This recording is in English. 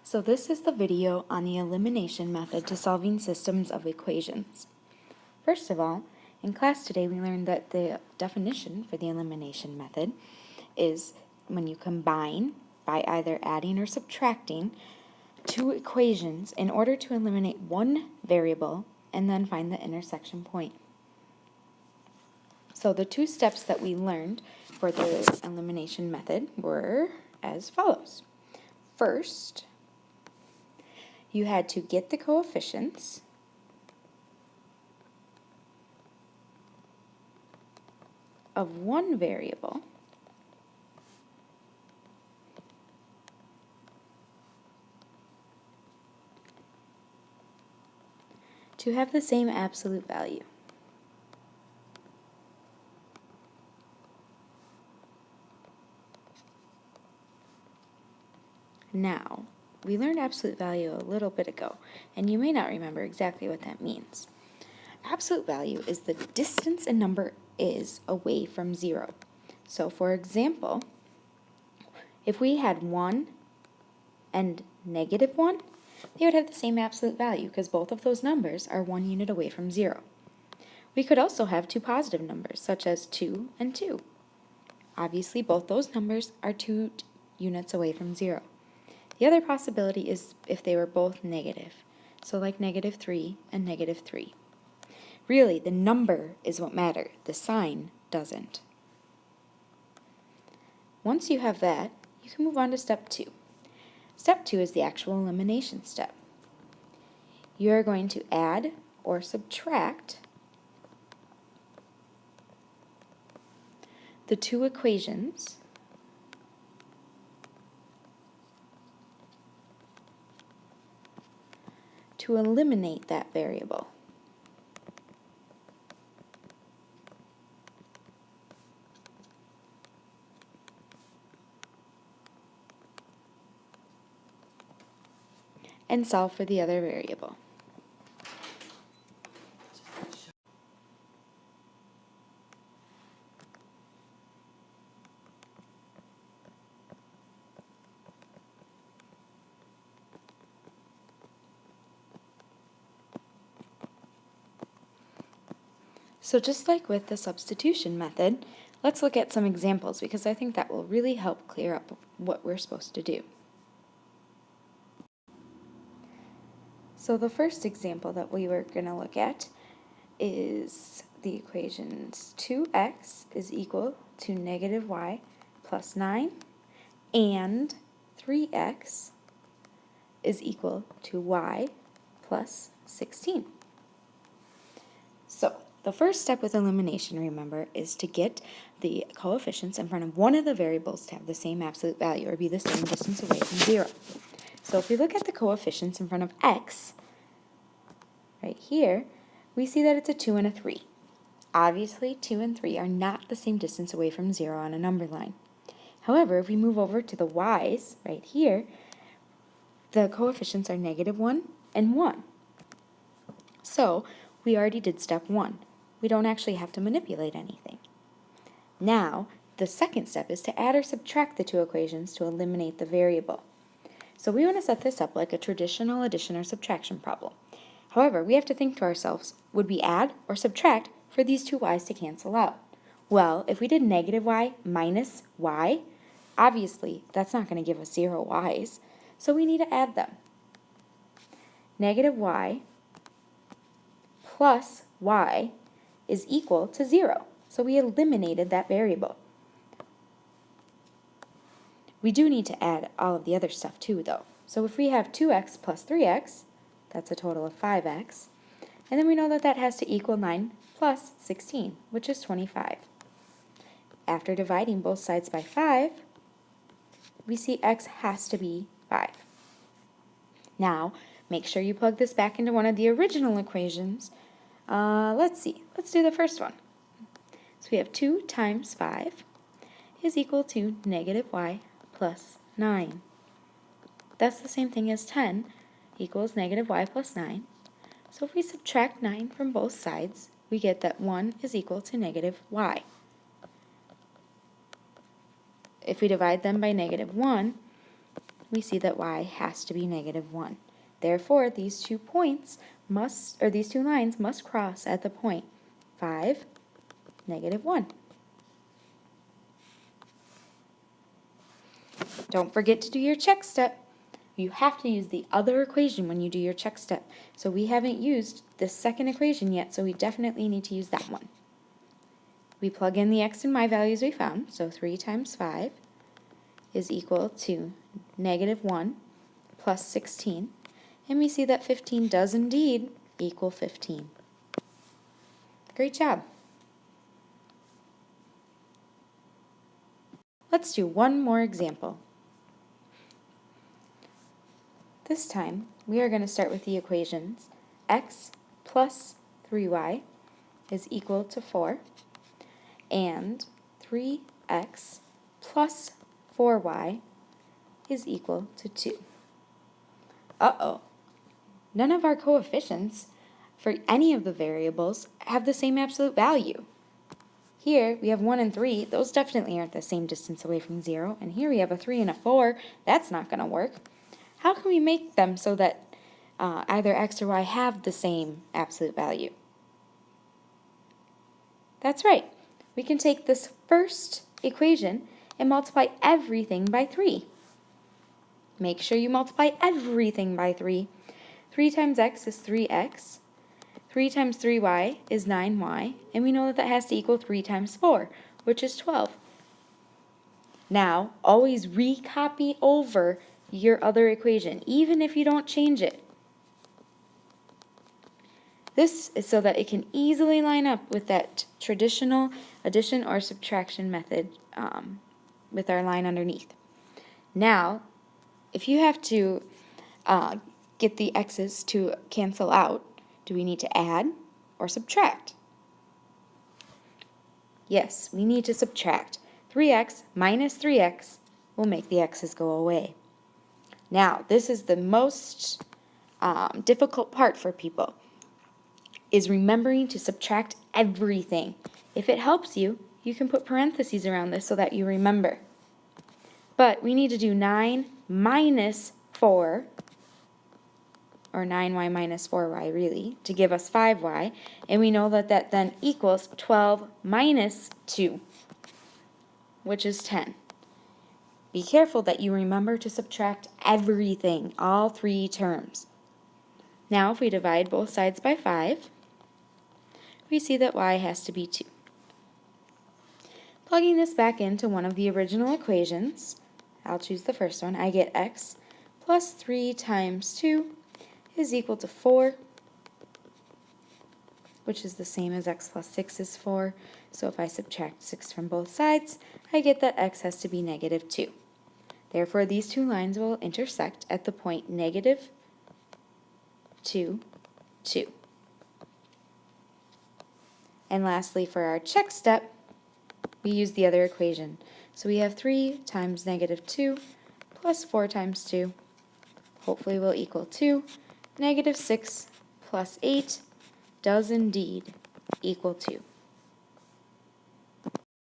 So this is the video on the elimination method to solving systems of equations. First of all, in class today we learned that the definition for the elimination method is when you combine by either adding or subtracting two equations in order to eliminate one variable and then find the intersection point. So the two steps that we learned for the elimination method were as follows. First, you had to get the coefficients of one variable to have the same absolute value. Now, we learned absolute value a little bit ago, and you may not remember exactly what that means. Absolute value is the distance a number is away from 0. So, for example, if we had 1 and -1, they would have the same absolute value because both of those numbers are 1 unit away from 0. We could also have two positive numbers, such as 2 and 2. Obviously, both those numbers are 2 units away from 0. The other possibility is if they were both negative, so like -3 and -3. Really, the number is what matters, the sign doesn't. Once you have that, you can move on to step 2. Step 2 is the actual elimination step. You are going to add or subtract the two equations to eliminate that variable. And solve for the other variable. So just like with the substitution method, let's look at some examples because I think that will really help clear up what we're supposed to do. So the first example that we were going to look at is the equations 2x is equal to -y plus 9 and 3x is equal to y plus 16. So the first step with elimination, remember, is to get the coefficients in front of one of the variables to have the same absolute value or be the same distance away from 0. So if we look at the coefficients in front of x, right here, we see that it's a 2 and a 3. Obviously, 2 and 3 are not the same distance away from 0 on a number line. However, if we move over to the y's, right here, the coefficients are -1 and 1. So we already did step 1. We don't actually have to manipulate anything. Now, the second step is to add or subtract the two equations to eliminate the variable. So we want to set this up like a traditional addition or subtraction problem. However, we have to think to ourselves, would we add or subtract for these two y's to cancel out? Well, if we did -y minus y, obviously that's not going to give us 0 y's, so we need to add them. -y plus y is equal to 0, so we eliminated that variable. We do need to add all of the other stuff too, though. So if we have 2x plus 3x, that's a total of 5x, and then we know that that has to equal 9 plus 16, which is 25. After dividing both sides by 5, we see x has to be 5. Now, make sure you plug this back into one of the original equations. Let's see. Let's do the first one. So we have 2 times 5 is equal to -y plus 9. That's the same thing as 10 equals -y plus 9. So if we subtract 9 from both sides, we get that 1 is equal to -y. If we divide them by -1, we see that y has to be negative 1. Therefore, these two points must, or these two lines must cross at the point 5, negative 1. Don't forget to do your check step. You have to use the other equation when you do your check step. So we haven't used the second equation yet, so we definitely need to use that one. We plug in the x and y values we found, so 3 times 5 is equal to negative 1 plus 16, and we see that 15 does indeed equal 15. Great job. Let's do one more example. This time, we are going to start with the equations x plus 3y is equal to 4, and 3x plus 4y is equal to 2. Uh-oh. None of our coefficients for any of the variables have the same absolute value. Here we have 1 and 3. Those definitely aren't the same distance away from 0. And here we have a 3 and a 4. That's not going to work. How can we make them so that either x or y have the same absolute value? That's right. We can take this first equation and multiply everything by 3. Make sure you multiply everything by 3. 3 times x is 3x. 3 times 3y is 9y, and we know that that has to equal 3 times 4, which is 12. Now, always recopy over your other equation, even if you don't change it. This is so that it can easily line up with that traditional addition or subtraction method with our line underneath. Now, if you have to get the x's to cancel out, do we need to add or subtract? Yes, we need to subtract. 3x minus 3x will make the x's go away. Now, this is the most difficult part for people, is remembering to subtract everything. If it helps you, you can put parentheses around this so that you remember. But we need to do 9 minus 4, or 9y minus 4y really, to give us 5y, and we know that that then equals 12 minus 2, which is 10. Be careful that you remember to subtract everything, all 3 terms. Now if we divide both sides by 5, we see that y has to be 2. Plugging this back into one of the original equations, I'll choose the first one, I get x plus 3 times 2 is equal to 4, which is the same as x plus 6 is 4. So if I subtract 6 from both sides, I get that x has to be negative 2. Therefore, these two lines will intersect at the point negative 2, 2. And lastly, for our check step, we use the other equation. So we have 3 times negative 2 plus 4 times 2, hopefully will equal 2. Negative 6 plus 8 does indeed equal 2.